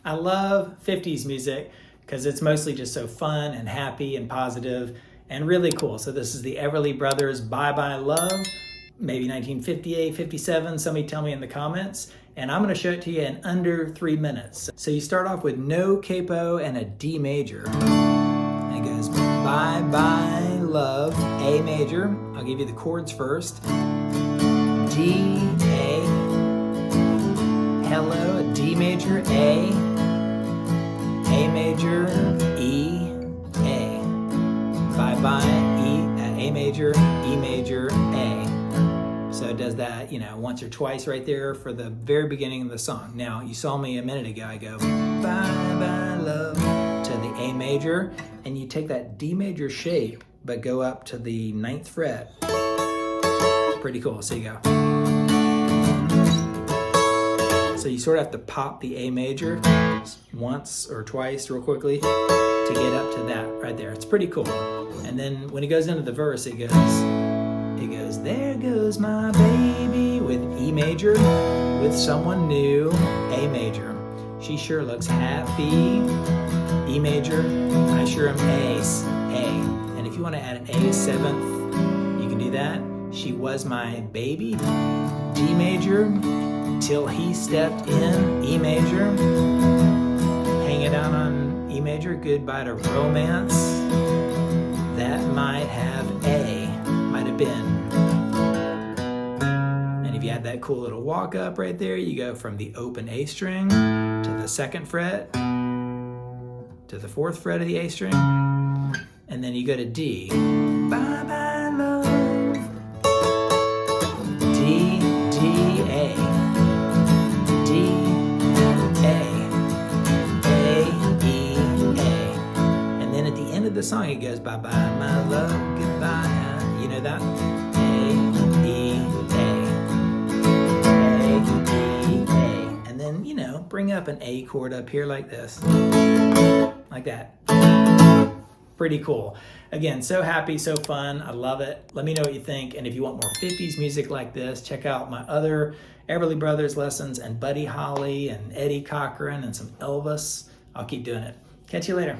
I love 50s music because it's mostly just so fun and happy and positive and really cool. So this is the Everly Brothers, Bye Bye Love, maybe 1958, 57, somebody tell me in the comments. And I'm gonna show it to you in under 3 minutes. So you start off with no capo and a D major. And it goes bye bye love, A major. I'll give you the chords first. D, A, hello, a D major, A major, E, A. Bye bye, E, A major, E major, A. So it does that, once or twice right there for the very beginning of the song. Now, you saw me a minute ago, I go bye bye love to the A major, and you take that D major shape, but go up to the 9th fret. Pretty cool, so you go. So you sort of have to pop the A major once or twice real quickly to get up to that right there. It's pretty cool. And then when it goes into the verse, it goes, there goes my baby with E major, with someone new, A major. She sure looks happy, E major, I sure am A. And if you want to add an A 7th, you can do that. She was my baby, D major, till he stepped in, E major. Hang it out on E major, goodbye to romance. That might have been. And if you add that cool little walk up right there, you go from the open A string to the 2nd fret, to the 4th fret of the A string, and then you go to D. Bye bye love. D, D, A. D, A. A, E, A. And then at the end of the song it goes bye bye my love, goodbye. You know that? A, E, A. A, E, A. And then, bring up an A chord up here like this. Like that. Pretty cool. Again, so happy, so fun. I love it. Let me know what you think. And if you want more 50s music like this, check out my other Everly Brothers lessons and Buddy Holly and Eddie Cochran and some Elvis. I'll keep doing it. Catch you later.